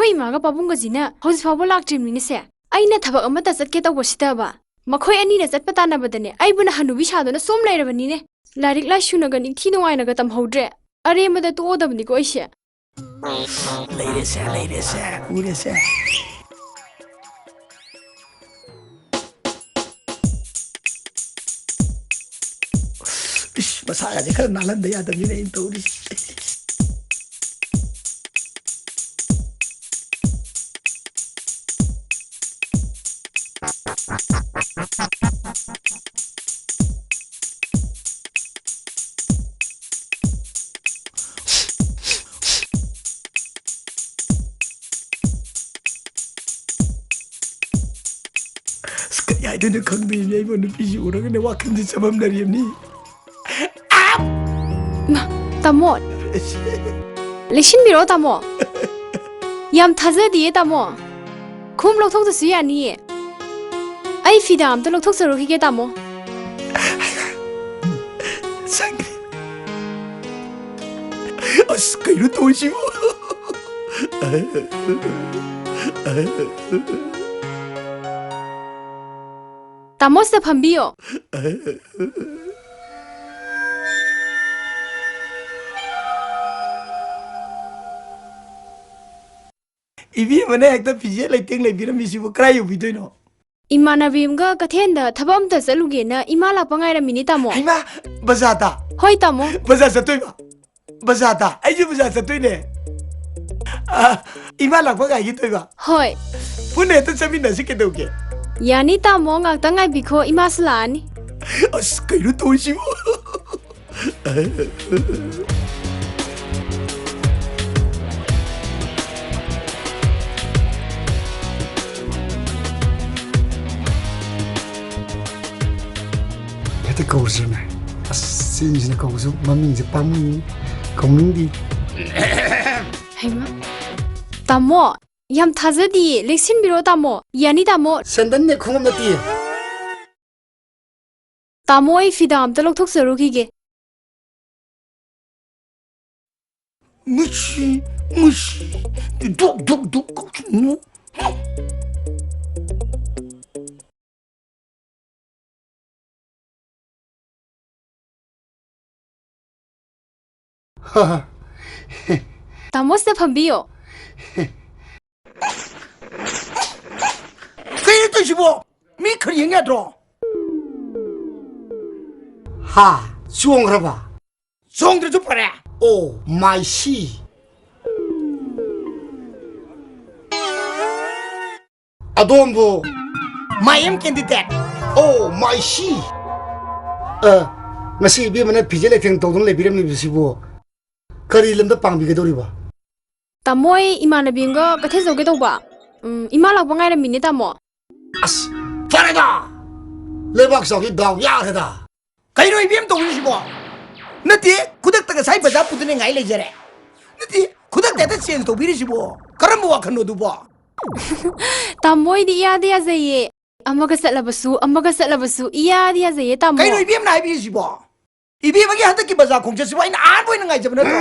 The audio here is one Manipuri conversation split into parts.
ꯑꯩꯈꯣꯏ ꯏꯃꯥꯒ ꯄꯥꯕꯨꯡꯒꯁꯤꯅ ꯍꯧꯖꯤꯛ ꯐꯥꯎꯕ ꯂꯥꯛꯇ꯭ꯔꯤꯕꯅꯤꯅꯦꯁꯦ ꯑꯩꯅ ꯊꯕꯛ ꯑꯃꯇ ꯆꯠꯀꯦ ꯇꯧꯕꯁꯤꯗꯕ ꯃꯈꯣꯏ ꯑꯅꯤꯅ ꯆꯠꯄ ꯇꯥꯟꯅꯕꯗꯅꯦ ꯑꯩꯕꯨꯅ ꯍꯟꯅꯨꯕꯤ ꯁꯥꯗꯨꯅ ꯁꯣꯝ ꯂꯩꯔꯕꯅꯤꯅꯦ ꯂꯥꯏꯔꯤꯛ ꯂꯥꯏꯁꯨꯅꯒ ꯅꯤꯡꯊꯤ ꯅꯨꯡꯉꯥꯏꯅꯒ ꯇꯝꯍꯧꯗ꯭ꯔꯦ ꯑꯔꯦꯝꯕꯗ ꯇꯣꯛꯑꯣꯗꯕꯅꯤꯀꯣ ꯑꯩꯁꯦ ꯂꯩꯔꯦꯁꯦ ꯎꯔꯦꯁꯦ 이씨 마사야지 그럼 날란데 야더미네 또 우리 야 이거는 강빈이 이번에 비지 오라그네 와ክን지 잡음날이었니 Tamo Lishinbiro tamo Yam thazadiye tamo Khum lokthokdasu yani Ai fida amta lokthoksarukhige tamo Sangre As kairu toshimo Tamo se phambiyo Ibi mana ekta pije laiting lai biram misibu krai ubidoino Imanabimga kathenda thabam ta chalugena ima lakpa ngairamini tamo Haima bazata Hoi tamo baza satoi bazata aiju baza satoi ne ima lakpa ga gi toiba Hoi pune ta chamina sikedoge Yani tamo ngakta ngai bikho ima slani as kairu toshimo Heta kausrana asinjina kausu mamingje pamu kaumingdi Haima Tamo Yam thazadi Lishinbiro tamo Yani tamo sandan ne khungam nati Tamo ai fida amta lokthoksarukhige mushi duk no ha Tamo se phambiyo kairu toshimo mi khring ya dro ha chuangraba songdru ju pare oh my she adombo my am candidate oh my she ngasi bi mana pije laiting tawdon leibiram ni bisibo kari lamda pangbi gedoriba Tamo ai imanabimga kathe joge tawba ima lakpa ngairamini tamo as fareda lebak sogi daw yareda kairu ibem tawishimo nati kudak taga sai baza pudune ngai lejare nati kudak tata change to birisibo karambo wakhano dubo Tamo idi iyade yazaye amaga satlabasu iyade yazaye tamo kairu ibem na birisibo ibem gi hadak ki baza khongchasibo aina an boina ngai jabna to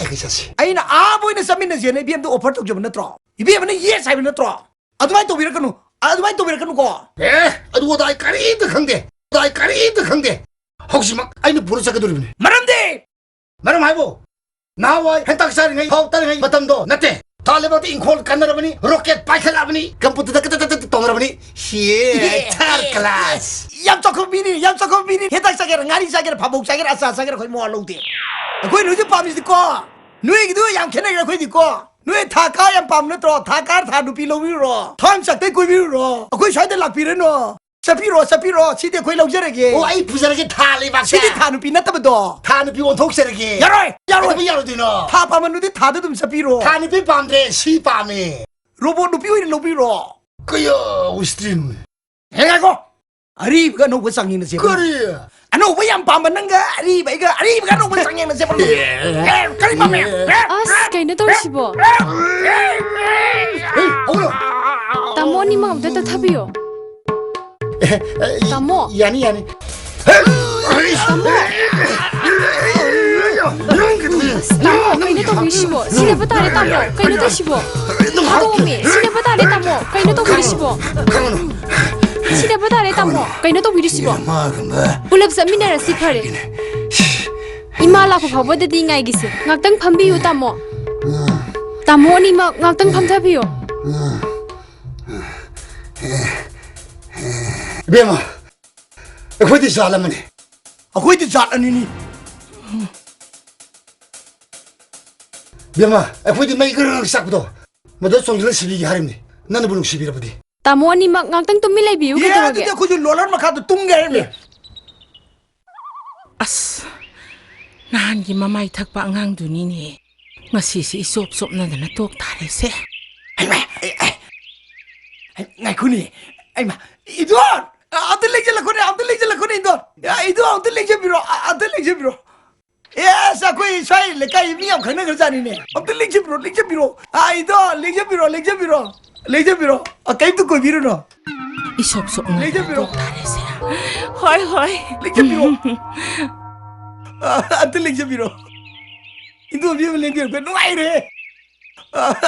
ekisasi aina a boina samina jene ibem do offer to jabna to ibem na yes hai na to adumai to birakanu ko adu dai kari de khangde 혹시 막 아이는 부르자게 돌리네 maramde 마람 하이보 나와 hentak ngai hau tar ngai matamdo nate talebot inkhol kanarabani rocket paikhalabani computer da tonarabani here third class yam chokobini hetak sager ngari sager phabok sager asa sager khoi mo lode khoi nu ji pamisi ko nui gi du yam khenai ra khoi di ko nui thaka yam pam na tro thakar tha nu pi lo bi ro tham sakte koi bi ro khoi sai de lak pi re no sapiro sidi khoi lo jerege o ai pujarage thali ba sidi tha nu pi na tab do tha nu pi on thok serege yaroi yaro dino tha pa manu di tha dum sapiro tha nu pi pamdre si pame robot nu pi oi lo bi ro kyo ustrin hega ko ari ga no ba sangin na se kari ano ba yam pam nanga ari ba ga no ba sangin na se ba kari pa me As kaino tawsibo olo Tamo ni mamta tathabiyo Tamo yani Tamo Tamo, kayo na to bisibo. Sila ba tare tamo? Kayo na to sibo. Adomi, sila ba tare tamo? Kayo na to bisibo. Sila ba tare tamo? Kayo na to bisibo. Ulap sa minara si pare. Imala ko phawba da di ngai gise. Ngaktang phambiyu tamo. Tamo ni ma ngaktang phamthabiyo. Bema. Akhoi di zalamani. Akhoi di zat ani ni. Bema, akhoi di mai garang sakdo. Mado songjil sibi gi harimni. Nanu buluk sibi rabudi. Tamo ni ma ngaktang tummi laibiyu Ye, ka adu tawage. de ko ju lolan makha to tunga ne. As nahan gi mamay thakpa angang du ni ni ngasi si isop na dana tok tare se Ai ma. Ngai khuni. Ai ma. Idon. Adu lek jala khuni idon. Idon adu lek jabiro. Adu lek jabiro. Yes, akhoi sai le kai mi am khana gar jani ne. Adu lek jabiro. Idon lek jabiro. Kai tu ko biro no. isop na Lege dana biro. tok tare se hoy hoy Lek jabiro. Adu lek jabiro. Idon bi lek jabiro. No ai re.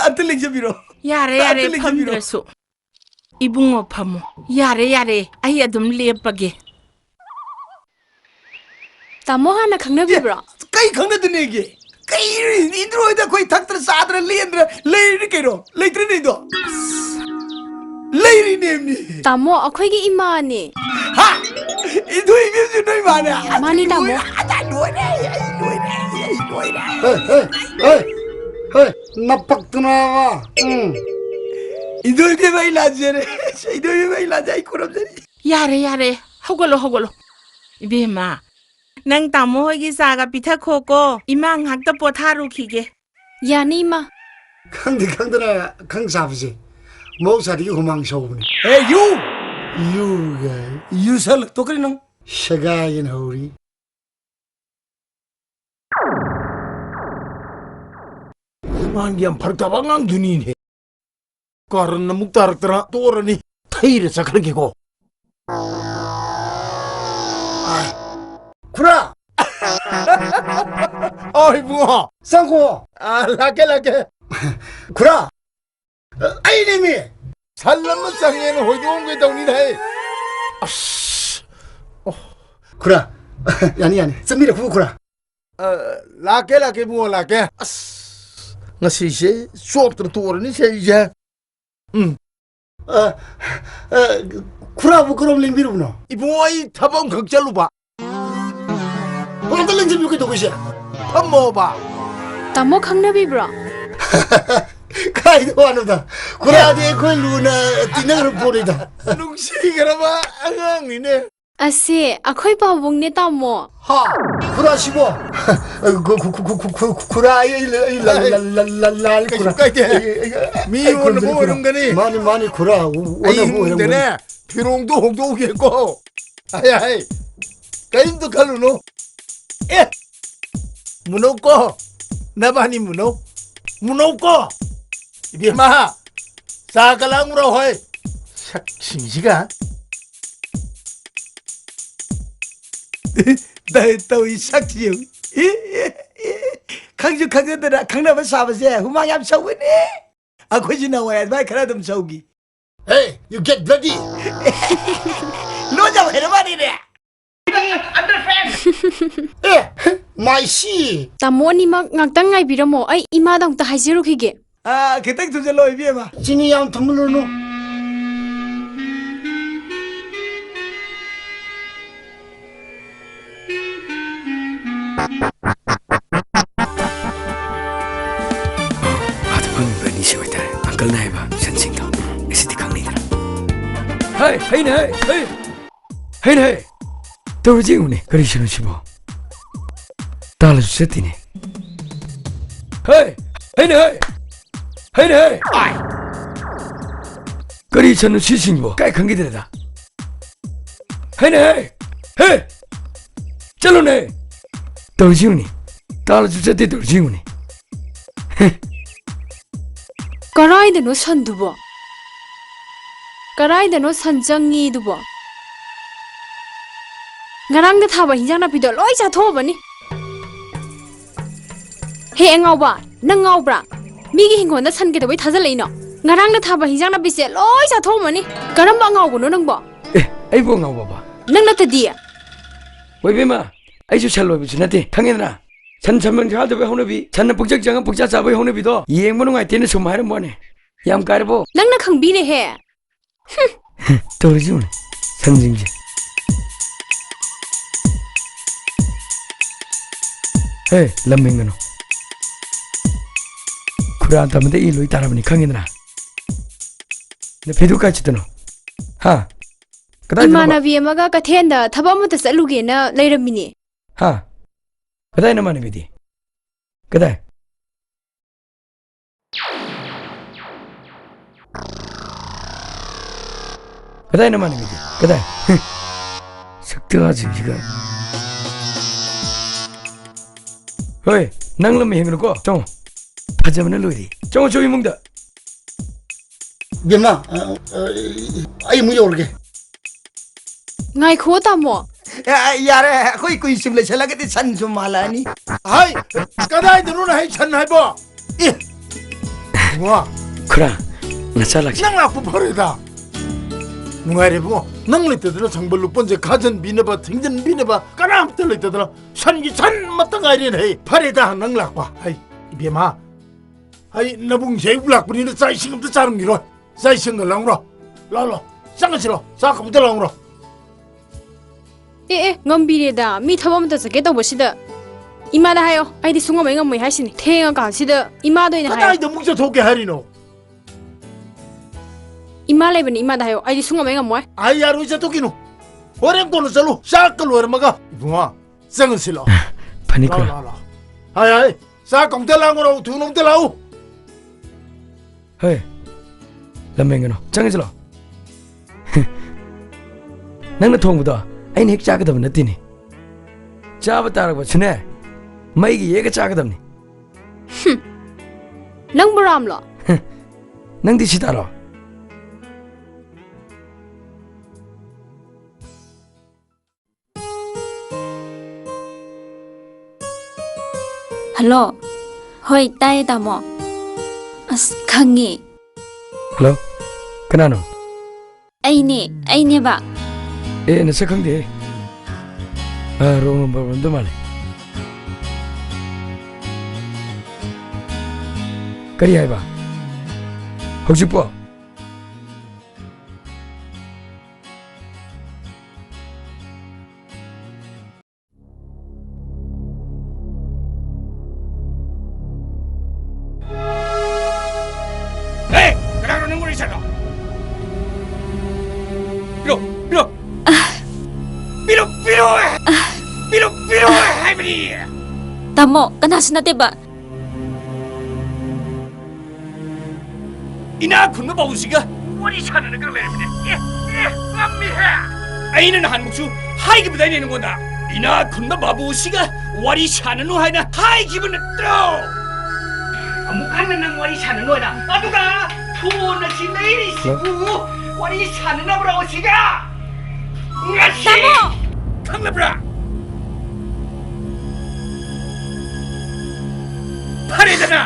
Adu lek jabiro. yare Atili pham jabiro. dresu ibungo phamo yare ai adum lepage Tamo hana khangnabibra. Kai khangna dune ge. Kai indro ida koi thaktra sadra lendra leiri kero. Leitre ni do. Leiri nemni. Tamo akhoi gi ima ni. Ha. Idu ibi ju noi mana. Mani tamo. Ada doi ne. Hey, napak tunawa. Idu ibi mai lajere. Idu ibi mai lajai kuram jari. yare hogolo ibema nang tamo hoy gi saga pitha khoko imang hakta potharu khige Yani ma. Khangdana khang sabji. Mo sadi humang shobni. Hey you. You guy. You sal tokri nang. Shagayin hori. Man yam fartaba ngang duni ne. Karan namuk tarak torani. Thaire sakhar ko. Kura. Oi bunga. Sangko. Lake. Kura. Ai ne mi. 살라면 쌍에는 호이동 게 동니 해. Kura. Yani. Samira ku kura. 라게 뭐 라게. ngasi suap tertuur ni saya. Kura bu krom ling biru no. Ibu ai tabang kakjalu ba. Orang telan jam yuki to kisya. Pammo ba. Tamo khangnabibra. Kai do anu da. Kura de ko luna tinang pori da. Nungsi garaba angang ni ne. Ase akhoi pawong ne tamo. Ha. Kura sibo. Kura la kura. Mi won bo rum gani. Mani kura. Ai dene. 피롱도 홍도 오겠고. 아이. 가인도 갈루노. 에. 무노고. 나바니 무노고. 이게 마. 사갈랑으로 호이. 심시가. 나또 이 삭지요. 강주 강자들아 강남에 사버세 후망이 서우네. 아코지 나와야 말 그라듬 서우기. Hey, you get bloody. 로자 헤르바니네. My she. Tamo ni ma ngaktang ngai biramo ai ima dang ta haiziru khige. 아, 그때 두절로 이비에마. Chini yam tumulu no. 아드방 시오이다 안클 나이바 산칭도 에스디 강리다 하이 하이네 하이 하이네 떨어지우네 그리시는 시보 달라주세티네 하이 하이네 하이네 아이 그리시는 시신보 깔큰 기들다 하이네 헤이 짤로네 떨어지우네 달라주세티 떨어지우네 Karai da no sandubo. Karai da no sanjangi dubo. Ngarang da thaba hinjang na pidol oi cha thoba ni. Hey engauba, nang ngaubra. Migi hingonda san ke dawai thazalaino. Ngarang na thaba hinjang na bise loi sa thomani. Karamba ngaugono nangbo. ai bo ngau baba Nang na tadi. wai bema ai ju chalo bi nate khangena san samang ja de hone bi san pukjak jang pukja cha bai hone bi do yeng manu ngai tene sum har mo ne yam kar bo Nang na khangbi ne he. to ri ju ne san jing ji hey lameng no khura ta mde I loi tarabni khangena ne phedu ka chitno ha kadai Imana vi amaga kathenda thaba mu ta saluge na leiramini. ha kadai na mane bidi kadai kadai na mane bidi kadai saktaji jiga hoi nang lam heng ko chong phajamna loiri chong choi mungda Bima, ai mu yorge. Ngai kho ta mo. यार कोई कोई सिमले चला के सन जो माला नहीं Hai, kadai dunu na hai chan hai bo. Eh. Wa, khura nacha lak nang la pu phare da. Nungai re bo. Nang le te da changbal lu pon je khajan bi na ba thingjan bi na ba kanam te le te da san gi san matang ai re hai. Phare da nang lak ba. Hai, Bima. Hai nabung je ulak bni na chai singam ta charung gi ro. Chai sing ga lang ro. La la, sang ga chi ro. Sa kam ta lang ro. Ngambire da mi thaba mu ta sake to bosida. Ima da hayo, ai di sunga mai ngamai hasini. Thenga ka sida ima do ina hayo. Kadai da mu je thoke hari no. Ima le bani ima da hayo, ai di sunga mai ngamoi. Ai yaru je thoki no. Horen kono chalu. Sa ka lo ma ga. Bunga. Sang si lo. phani La khura la la. Hai hai. Sa kom te lang ro thu nom te lau. hoi lameng no chang jlo nang na thong bu do ai nek cha ga dam na ti ni cha ba ta ra ba chne mai gi ye ga cha ga dam ni Nang baram lo. nang di chi ta ro Hello. Hoi, tai da mo. As khangi. hello kana no Ai ne ba. e na sa khang de ro ba do male kari ai ba hojik po Hey, kenapa nunggu di sana? Biro, biro, biro, hai beri. Tamo, kanas na ba? Ina kun ba usiga? Wari sana na kala ni. Ngammi ha. Aina na hanmuksu hai gi bidai ne ngonda. Ina kun ba babu usiga wari sana no hai na hai gi bun tro. Amukan na nang wari sana no na. Aduga, phone si nei si bu. Wari sana na bra usiga. Ngasi. Tamo! Kang na bra. Pare da na.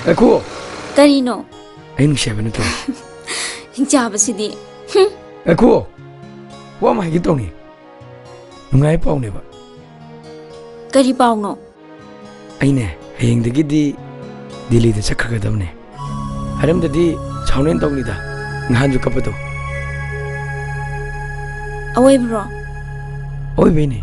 아이쿠 ꯀꯔꯤꯅꯣ 아이는 샤베는 또 ꯍꯤꯡꯆꯥꯕꯁꯤꯗꯤ 아이쿠 와 마이기 똥이 누가의 ป้า네 봐 ꯀꯔꯤ ꯄꯥꯎꯅꯣ 아이네 heyengdagidi 딜리데 착하가담네 하람다디 차오넨 똥니다 나한주 kapado ꯑꯋꯣꯏꯕ꯭ꯔꯣ 오이베네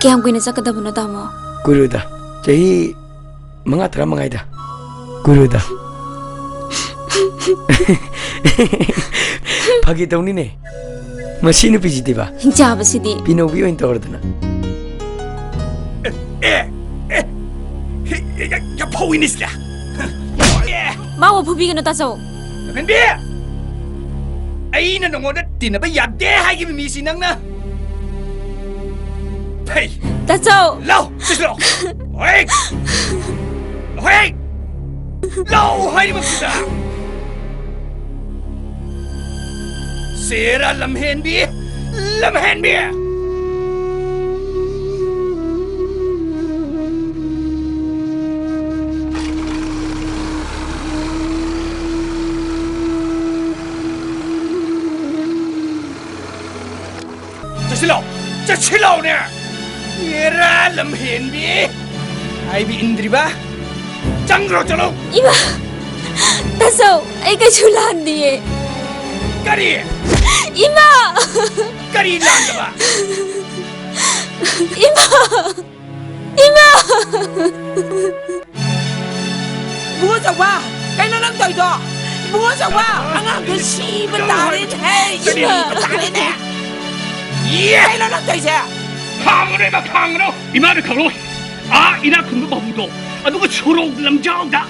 ꯀꯌꯥꯝ ꯀꯨꯏꯅ ꯆꯠꯀꯗꯕꯅꯣ ꯇꯥꯃꯣ 구르다 제히 망아트라 망아이다 구르다 파기 똥니네 마시는 비지디바 ꯍꯤꯡꯆꯥꯕꯁꯤꯗꯤ 비노비 오인 떠거르드나 야 포위니스야. 마wa 푸비ꯒꯅꯨ ꯇꯥꯆꯧ 근데 아이는 너보다 뛰나봐 얇대 하기 미시 낭나. 페이 ꯇꯥꯆꯧ 라우 스스로. 어이 어이 라우 하이 봅시다. 세라 람헨비 람헨비.这七老呢？你让人偏比，还比印度吧？张罗着喽， 이마 ꯇꯥꯆꯧ ꯑꯩ ꯀꯩꯁꯨ ꯂꯥꯟꯗꯤꯌꯦ 咖喱 이마 咖喱烂的吧？ 이마 무엇이와 까이나랑 떠이도 무엇이와 항상 그 씨발 나리네 씨발 나리네 耶！ 까이나랑 떠이세 강으로 봐 강으로 이 말을 강으로 아 이나 금도 바보도 아 누가 초록 남자다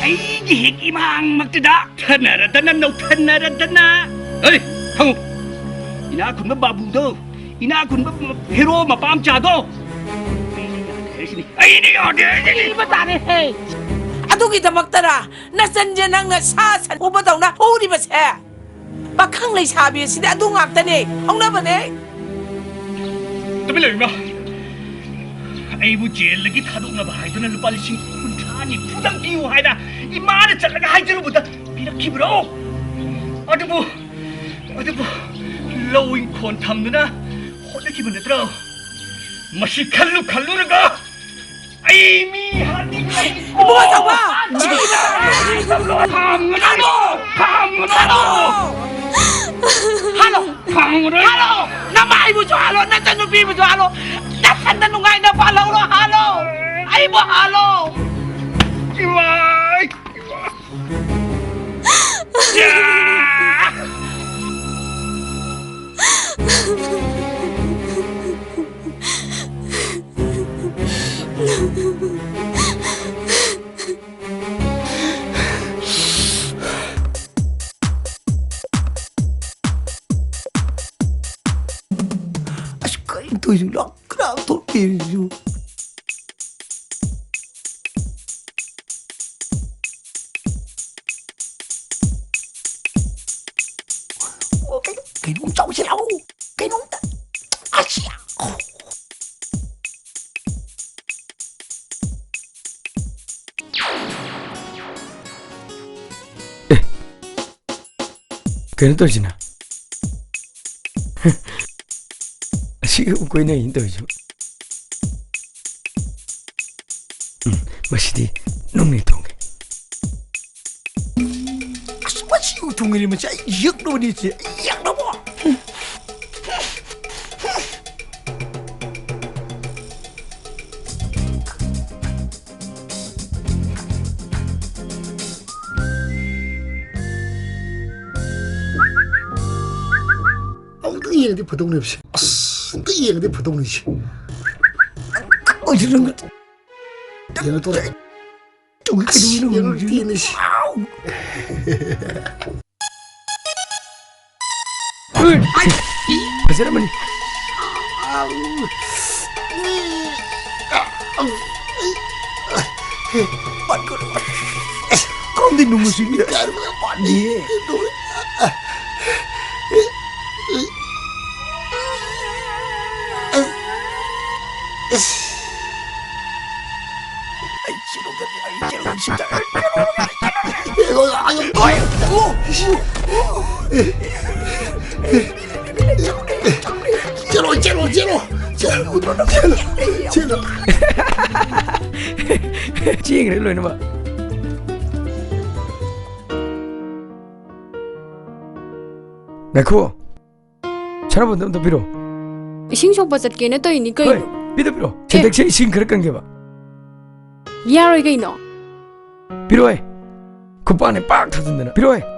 아이기 핵이망 막대다 타나라다나 너 타나라다나 에이 강우 이나 금도 바보도 이나 금도 헤로 마밤자도 아이니 어디 씨발 나리네 아두기다먹더라 나 선전왕나 사산 오바다우나 오리바세 박항 레이사비시다 아두 ꯉꯥꯛꯇꯅꯦ ꯍꯧꯅꯕꯅꯦ ꯇꯨꯃꯤꯟ ꯂꯩꯌꯨ ꯏꯃꯥ ꯑꯩꯕꯨ ꯖꯦꯜꯗꯒꯤ ꯊꯥꯗꯣꯛꯅꯕ ꯍꯥꯏꯗꯨꯅ ꯂꯨꯄꯥ ꯂꯤꯁꯤꯡ 30 ꯅꯤꯐꯨꯗꯪ ꯄꯤꯌꯨ ꯍꯥꯏꯅ ꯏꯃꯥꯅ ꯆꯠꯂꯒ ꯍꯥꯏꯖꯔꯨꯕꯗ ꯄꯤꯔꯛꯈꯤꯕ꯭ꯔꯣ ꯑꯗꯨꯕꯨ ꯂꯧ ꯏꯪꯈꯣꯜ ꯊꯝꯗꯨꯅ ꯍꯣꯠꯅꯈꯤꯕ ꯅꯠꯇ꯭ꯔꯣ ꯃꯁꯤ ꯈꯜꯂꯨꯔꯒ ꯑꯩ ꯃꯤ ꯍꯥꯠꯅꯤꯡꯉꯥꯏ 무엇이와 하로 나 마이부죠 하로 나 짠누비부죠 하로 나 산다 누가이나 발로로 하로 아이고 하로 이와 야 tôi nó đã tốt tiền rồi cái nón cháu sẽ đâu cái nón à xìa 그는 떨지나 지금 웃고 있는 인도이죠. 맛이디 농리 동네. 맛이 동네면 진짜 역놈이지 역놈. 이게 부동네 없이 또 이게 부동네 씨 어디는 거 얘는 또 좀 얘는 뛰는 씨 바세라머니 con tin nung suy nghĩ bạn gì 찌잉 그래 이놈아. 나코 전화번호 좀 더 빌어. 이싱 속바 ꯆꯠꯀꯦꯅ ꯇꯧꯏꯅꯤ ꯍꯣꯏ ꯀꯩꯅꯣ ꯄꯤꯗ ꯁꯦꯟꯇꯦꯛꯁꯦ 이ꯁꯤꯡ ꯈꯔ ꯀꯪꯒꯦꯕ. ꯌꯥꯔꯣꯏ ꯀꯩꯅꯣ 필요해. 그 안에 빡 터진다나 필요해.